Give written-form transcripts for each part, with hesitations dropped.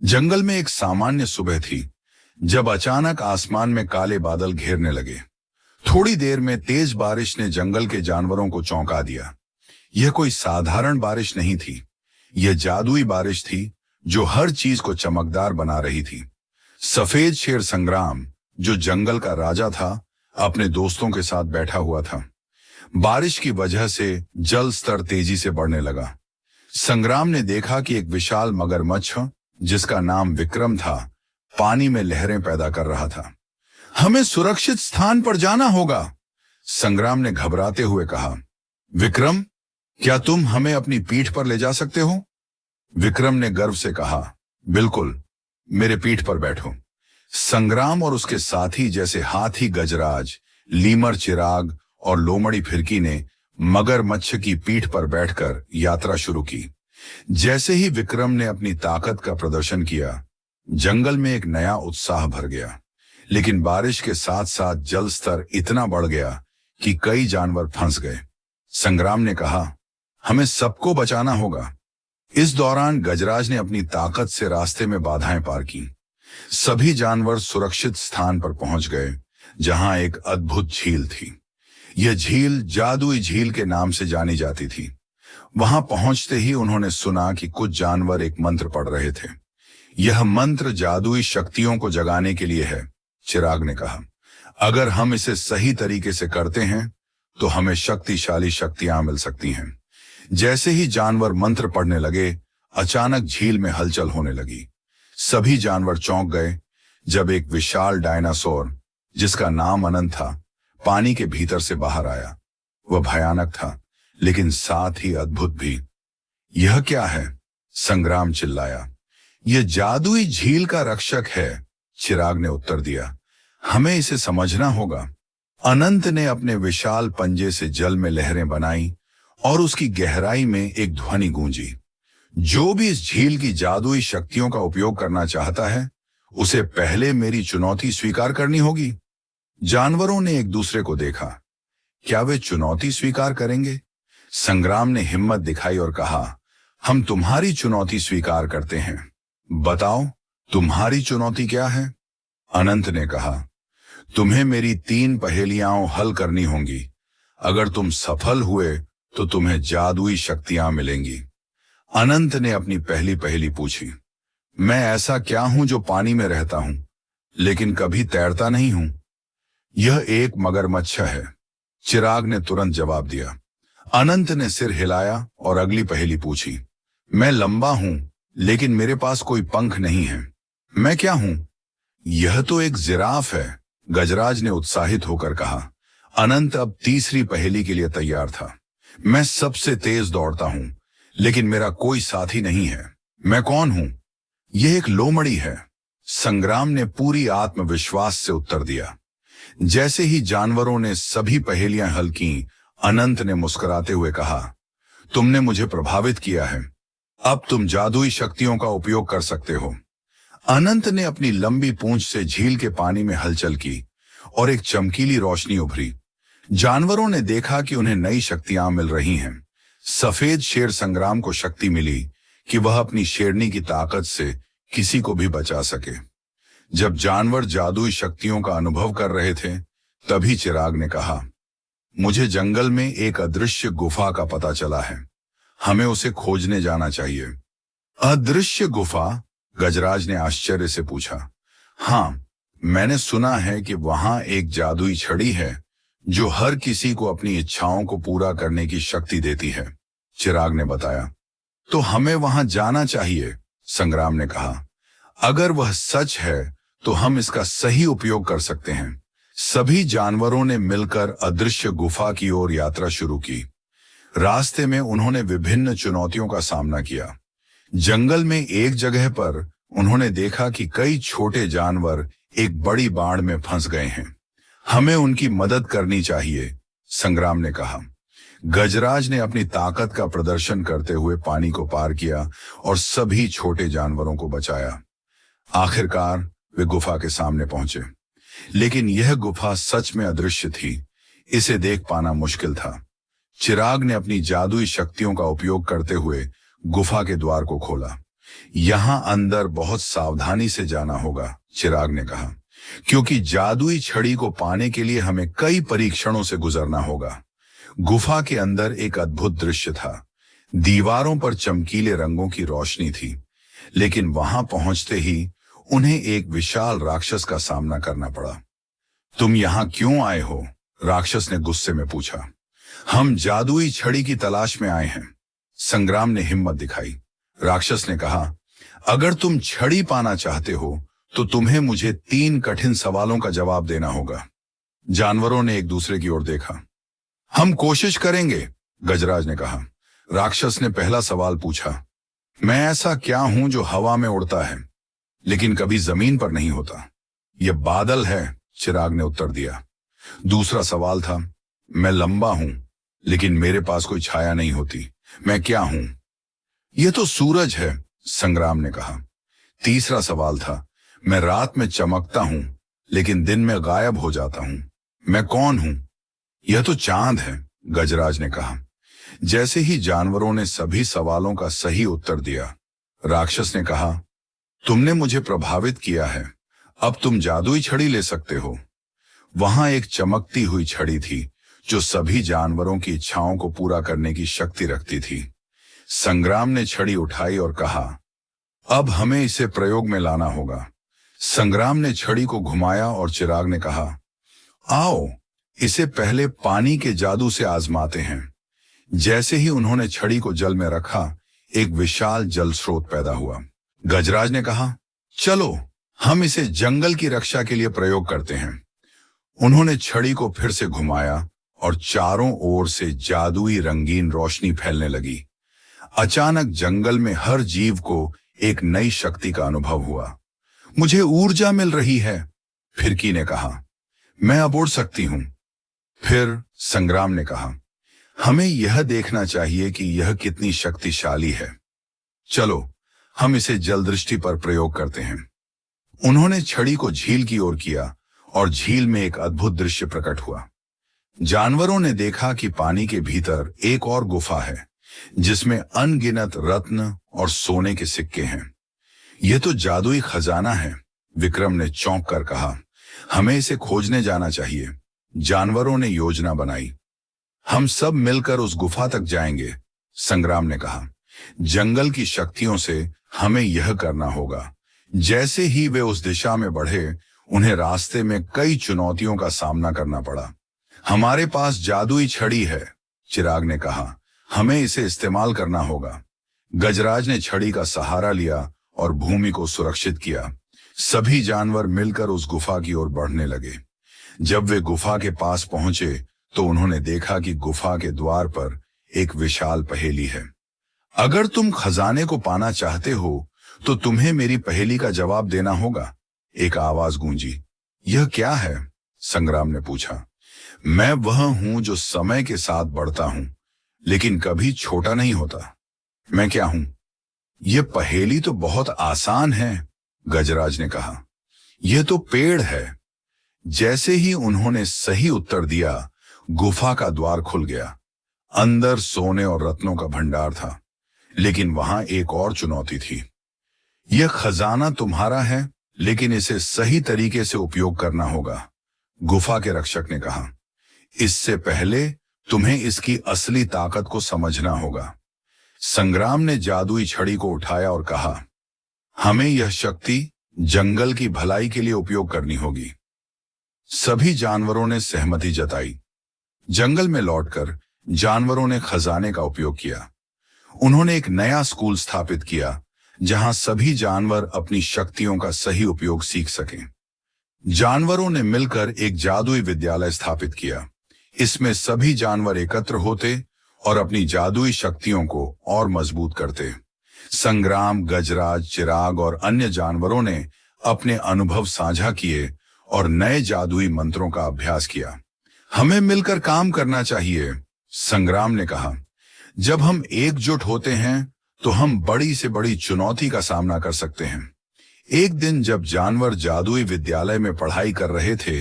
जंगल में एक सामान्य सुबह थी जब अचानक आसमान में काले बादल घेरने लगे। थोड़ी देर में तेज बारिश ने जंगल के जानवरों को चौंका दिया। यह कोई साधारण बारिश नहीं थी, यह जादुई बारिश थी जो हर चीज को चमकदार बना रही थी। सफेद शेर संग्राम, जो जंगल का राजा था, अपने दोस्तों के साथ बैठा हुआ था। बारिश की वजह से जल स्तर तेजी से बढ़ने लगा। संग्राम ने देखा कि एक विशाल मगरमच्छ, जिसका नाम विक्रम था, पानी में लहरें पैदा कर रहा था। हमें सुरक्षित स्थान पर जाना होगा, संग्राम ने घबराते हुए कहा। विक्रम, क्या तुम हमें अपनी पीठ पर ले जा सकते हो? विक्रम ने गर्व से कहा, बिल्कुल, मेरे पीठ पर बैठो। संग्राम और उसके साथी जैसे हाथी गजराज, लीमर चिराग और लोमड़ी फिरकी ने मगरमच्छ की पीठ पर बैठकर यात्रा शुरू की। जैसे ही विक्रम ने अपनी ताकत का प्रदर्शन किया, जंगल में एक नया उत्साह भर गया। लेकिन बारिश के साथ साथ जल स्तर इतना बढ़ गया कि कई जानवर फंस गए। संग्राम ने कहा, हमें सबको बचाना होगा। इस दौरान गजराज ने अपनी ताकत से रास्ते में बाधाएं पार की। सभी जानवर सुरक्षित स्थान पर पहुंच गए, जहां एक अद्भुत झील थी। यह झील जादुई झील के नाम से जानी जाती थी। वहां पहुंचते ही उन्होंने सुना कि कुछ जानवर एक मंत्र पढ़ रहे थे। यह मंत्र जादुई शक्तियों को जगाने के लिए है, चिराग ने कहा। अगर हम इसे सही तरीके से करते हैं तो हमें शक्तिशाली शक्तियां मिल सकती हैं। जैसे ही जानवर मंत्र पढ़ने लगे, अचानक झील में हलचल होने लगी। सभी जानवर चौंक गए जब एक विशाल डायनासोर, जिसका नाम अनंत था, पानी के भीतर से बाहर आया। वह भयानक था, लेकिन साथ ही अद्भुत भी। यह क्या है? संग्राम चिल्लाया। यह जादुई झील का रक्षक है, चिराग ने उत्तर दिया। हमें इसे समझना होगा। अनंत ने अपने विशाल पंजे से जल में लहरें बनाई और उसकी गहराई में एक ध्वनि गूंजी। जो भी इस झील की जादुई शक्तियों का उपयोग करना चाहता है, उसे पहले मेरी चुनौती स्वीकार करनी होगी। जानवरों ने एक दूसरे को देखा। क्या वे चुनौती स्वीकार करेंगे? संग्राम ने हिम्मत दिखाई और कहा, हम तुम्हारी चुनौती स्वीकार करते हैं। बताओ, तुम्हारी चुनौती क्या है? अनंत ने कहा, तुम्हें मेरी 3 पहेलियां हल करनी होंगी। अगर तुम सफल हुए तो तुम्हें जादुई शक्तियां मिलेंगी। अनंत ने अपनी पहली पहेली पूछी। मैं ऐसा क्या हूं जो पानी में रहता हूं लेकिन कभी तैरता नहीं हूं? यह एक मगरमच्छ है, चिराग ने तुरंत जवाब दिया। अनंत ने सिर हिलाया और अगली पहेली पूछी। मैं लंबा हूं लेकिन मेरे पास कोई पंख नहीं है। मैं क्या हूं? यह तो एक जिराफ है, गजराज ने उत्साहित होकर कहा। अनंत अब तीसरी पहेली के लिए तैयार था। मैं सबसे तेज दौड़ता हूं लेकिन मेरा कोई साथी नहीं है। मैं कौन हूं? यह एक लोमड़ी है, संग्राम ने पूरी आत्मविश्वास से उत्तर दिया। जैसे ही जानवरों ने सभी पहेलियां हल की, अनंत ने मुस्कुराते हुए कहा, तुमने मुझे प्रभावित किया है। अब तुम जादुई शक्तियों का उपयोग कर सकते हो। अनंत ने अपनी लंबी पूंछ से झील के पानी में हलचल की और एक चमकीली रोशनी उभरी। जानवरों ने देखा कि उन्हें नई शक्तियां मिल रही हैं। सफेद शेर संग्राम को शक्ति मिली कि वह अपनी शेरनी की ताकत से किसी को भी बचा सके। जब जानवर जादुई शक्तियों का अनुभव कर रहे थे, तभी चिराग ने कहा, मुझे जंगल में एक अदृश्य गुफा का पता चला है। हमें उसे खोजने जाना चाहिए। अदृश्य गुफा? गजराज ने आश्चर्य से पूछा। हाँ, मैंने सुना है कि वहां एक जादुई छड़ी है जो हर किसी को अपनी इच्छाओं को पूरा करने की शक्ति देती है, चिराग ने बताया। तो हमें वहां जाना चाहिए, संग्राम ने कहा। अगर वह सच है तो हम इसका सही उपयोग कर सकते हैं। सभी जानवरों ने मिलकर अदृश्य गुफा की ओर यात्रा शुरू की। रास्ते में उन्होंने विभिन्न चुनौतियों का सामना किया। जंगल में एक जगह पर उन्होंने देखा कि कई छोटे जानवर एक बड़ी बाढ़ में फंस गए हैं। हमें उनकी मदद करनी चाहिए, संग्राम ने कहा। गजराज ने अपनी ताकत का प्रदर्शन करते हुए पानी को पार किया और सभी छोटे जानवरों को बचाया। आखिरकार वे गुफा के सामने पहुंचे, लेकिन यह गुफा सच में अदृश्य थी। इसे देख पाना मुश्किल था। चिराग ने अपनी जादुई शक्तियों का उपयोग करते हुए गुफा के द्वार को खोला। यहां अंदर बहुत सावधानी से जाना होगा, चिराग ने कहा, क्योंकि जादुई छड़ी को पाने के लिए हमें कई परीक्षणों से गुजरना होगा। गुफा के अंदर एक अद्भुत दृश्य था। दीवारों पर चमकीले रंगों की रोशनी थी, लेकिन वहां पहुंचते ही उन्हें एक विशाल राक्षस का सामना करना पड़ा। तुम यहां क्यों आए हो? राक्षस ने गुस्से में पूछा। हम जादुई छड़ी की तलाश में आए हैं, संग्राम ने हिम्मत दिखाई। राक्षस ने कहा, अगर तुम छड़ी पाना चाहते हो तो तुम्हें मुझे 3 कठिन सवालों का जवाब देना होगा। जानवरों ने एक दूसरे की ओर देखा। हम कोशिश करेंगे, गजराज ने कहा। राक्षस ने पहला सवाल पूछा, मैं ऐसा क्या हूं जो हवा में उड़ता है लेकिन कभी जमीन पर नहीं होता? यह बादल है, चिराग ने उत्तर दिया। दूसरा सवाल था, मैं लंबा हूं लेकिन मेरे पास कोई छाया नहीं होती, मैं क्या हूं? यह तो सूरज है, संग्राम ने कहा। तीसरा सवाल था, मैं रात में चमकता हूं लेकिन दिन में गायब हो जाता हूं, मैं कौन हूं? यह तो चांद है, गजराज ने कहा। जैसे ही जानवरों ने सभी सवालों का सही उत्तर दिया, राक्षस ने कहा, तुमने मुझे प्रभावित किया है, अब तुम जादुई छड़ी ले सकते हो। वहां एक चमकती हुई छड़ी थी जो सभी जानवरों की इच्छाओं को पूरा करने की शक्ति रखती थी। संग्राम ने छड़ी उठाई और कहा, अब हमें इसे प्रयोग में लाना होगा। संग्राम ने छड़ी को घुमाया और चिराग ने कहा, आओ इसे पहले पानी के जादू से आजमाते हैं। जैसे ही उन्होंने छड़ी को जल में रखा, एक विशाल जल स्रोत पैदा हुआ। गजराज ने कहा, चलो हम इसे जंगल की रक्षा के लिए प्रयोग करते हैं। उन्होंने छड़ी को फिर से घुमाया और चारों ओर से जादुई रंगीन रोशनी फैलने लगी। अचानक जंगल में हर जीव को एक नई शक्ति का अनुभव हुआ। मुझे ऊर्जा मिल रही है, फिरकी ने कहा। मैं अब उड़ सकती हूं। फिर संग्राम ने कहा, हमें यह देखना चाहिए कि यह कितनी शक्तिशाली है। चलो हम इसे जलदृष्टि पर प्रयोग करते हैं। उन्होंने छड़ी को झील की ओर किया और झील में एक अद्भुत दृश्य प्रकट हुआ। जानवरों ने देखा कि पानी के भीतर एक और गुफा है जिसमें अनगिनत रत्न और सोने के सिक्के हैं। यह तो जादुई खजाना है, विक्रम ने चौंक कर कहा। हमें इसे खोजने जाना चाहिए। जानवरों ने योजना बनाई। हम सब मिलकर उस गुफा तक जाएंगे, संग्राम ने कहा। जंगल की शक्तियों से हमें यह करना होगा। जैसे ही वे उस दिशा में बढ़े, उन्हें रास्ते में कई चुनौतियों का सामना करना पड़ा। हमारे पास जादुई छड़ी है, चिराग ने कहा। हमें इसे इस्तेमाल करना होगा। गजराज ने छड़ी का सहारा लिया और भूमि को सुरक्षित किया। सभी जानवर मिलकर उस गुफा की ओर बढ़ने लगे। जब वे गुफा के पास पहुंचे तो उन्होंने देखा कि गुफा के द्वार पर एक विशाल पहेली है। अगर तुम खजाने को पाना चाहते हो तो तुम्हें मेरी पहेली का जवाब देना होगा, एक आवाज गूंजी। यह क्या है? संग्राम ने पूछा। मैं वह हूं जो समय के साथ बढ़ता हूं लेकिन कभी छोटा नहीं होता। मैं क्या हूं? यह पहेली तो बहुत आसान है, गजराज ने कहा। यह तो पेड़ है। जैसे ही उन्होंने सही उत्तर दिया, गुफा का द्वार खुल गया। अंदर सोने और रत्नों का भंडार था, लेकिन वहां एक और चुनौती थी। यह खजाना तुम्हारा है, लेकिन इसे सही तरीके से उपयोग करना होगा, गुफा के रक्षक ने कहा। इससे पहले तुम्हें इसकी असली ताकत को समझना होगा। संग्राम ने जादुई छड़ी को उठाया और कहा, हमें यह शक्ति जंगल की भलाई के लिए उपयोग करनी होगी। सभी जानवरों ने सहमति जताई। जंगल में लौटकर जानवरों ने खजाने का उपयोग किया। उन्होंने एक नया स्कूल स्थापित किया जहां सभी जानवर अपनी शक्तियों का सही उपयोग सीख सकें। जानवरों ने मिलकर एक जादुई विद्यालय स्थापित किया। इसमें सभी जानवर एकत्र होते और अपनी जादुई शक्तियों को और मजबूत करते। संग्राम, गजराज, चिराग और अन्य जानवरों ने अपने अनुभव साझा किए और नए जादुई मंत्रों का अभ्यास किया। हमें मिलकर काम करना चाहिए, संग्राम ने कहा। जब हम एकजुट होते हैं तो हम बड़ी से बड़ी चुनौती का सामना कर सकते हैं। एक दिन जब जानवर जादुई विद्यालय में पढ़ाई कर रहे थे,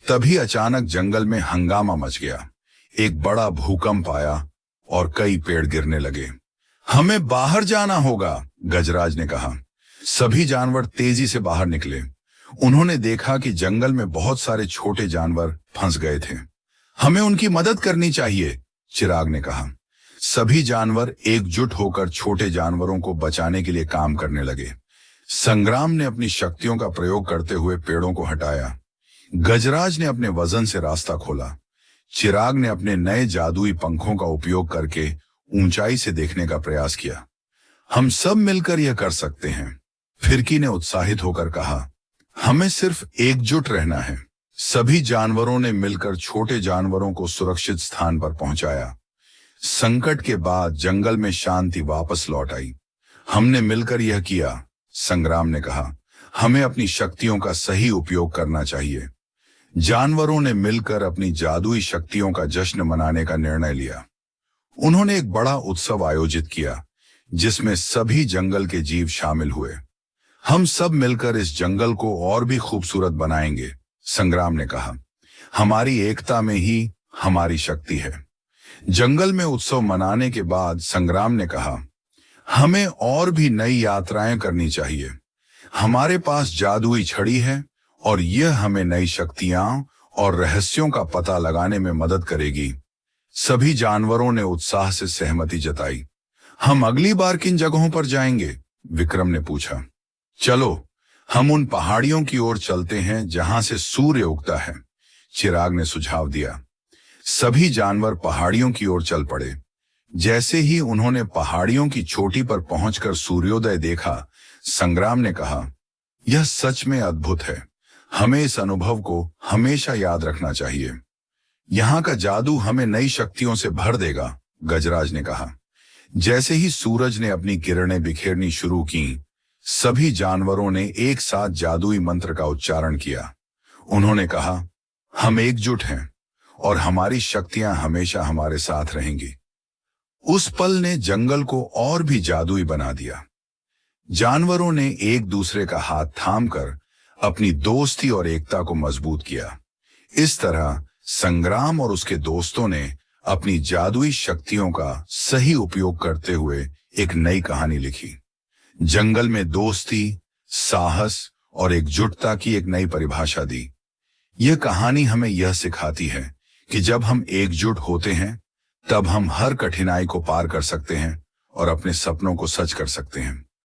तभी अचानक जंगल में हंगामा मच गया। एक बड़ा भूकंप आया और कई पेड़ गिरने लगे। हमें बाहर जाना होगा, गजराज ने कहा। सभी जानवर तेजी से बाहर निकले। उन्होंने देखा कि जंगल में बहुत सारे छोटे जानवर फंस गए थे। हमें उनकी मदद करनी चाहिए, चिराग ने कहा। सभी जानवर एकजुट होकर छोटे जानवरों को बचाने के लिए काम करने लगे। संग्राम ने अपनी शक्तियों का प्रयोग करते हुए पेड़ों को हटाया। गजराज ने अपने वजन से रास्ता खोला। चिराग ने अपने नए जादुई पंखों का उपयोग करके ऊंचाई से देखने का प्रयास किया। हम सब मिलकर यह कर सकते हैं, फिरकी ने उत्साहित होकर कहा। हमें सिर्फ एकजुट रहना है। सभी जानवरों ने मिलकर छोटे जानवरों को सुरक्षित स्थान पर पहुंचाया। संकट के बाद जंगल में शांति वापस लौट आई। हमने मिलकर यह किया, संग्राम ने कहा। हमें अपनी शक्तियों का सही उपयोग करना चाहिए। जानवरों ने मिलकर अपनी जादुई शक्तियों का जश्न मनाने का निर्णय लिया। उन्होंने एक बड़ा उत्सव आयोजित किया, जिसमें सभी जंगल के जीव शामिल हुए। हम सब मिलकर इस जंगल को और भी खूबसूरत बनाएंगे, संग्राम ने कहा। हमारी एकता में ही हमारी शक्ति है। जंगल में उत्सव मनाने के बाद संग्राम ने कहा, हमें और भी नई यात्राएं करनी चाहिए। हमारे पास जादुई छड़ी है और यह हमें नई शक्तियां और रहस्यों का पता लगाने में मदद करेगी। सभी जानवरों ने उत्साह से सहमति जताई। हम अगली बार किन जगहों पर जाएंगे? विक्रम ने पूछा। चलो, हम उन पहाड़ियों की ओर चलते हैं जहां से सूर्य उगता है, चिराग ने सुझाव दिया। सभी जानवर पहाड़ियों की ओर चल पड़े। जैसे ही उन्होंने पहाड़ियों की चोटी पर पहुंचकर सूर्योदय देखा, संग्राम ने कहा, यह सच में अद्भुत है। हमें इस अनुभव को हमेशा याद रखना चाहिए। यहाँ का जादू हमें नई शक्तियों से भर देगा, गजराज ने कहा। जैसे ही सूरज ने अपनी किरणें बिखेरनी शुरू की, सभी जानवरों ने एक साथ जादुई मंत्र का उच्चारण किया। उन्होंने कहा, हम एकजुट हैं और हमारी शक्तियां हमेशा हमारे साथ रहेंगी। उस पल ने जंगल को और भी जादुई बना दिया। जानवरों ने एक दूसरे का हाथ थामकर अपनी दोस्ती और एकता को मजबूत किया। इस तरह संग्राम और उसके दोस्तों ने अपनी जादुई शक्तियों का सही उपयोग करते हुए एक नई कहानी लिखी। जंगल में दोस्ती, साहस और एकजुटता की एक नई परिभाषा दी। यह कहानी हमें यह सिखाती है कि जब हम एकजुट होते हैं, तब हम हर कठिनाई को पार कर सकते हैं और अपने सपनों को सच कर सकते हैं।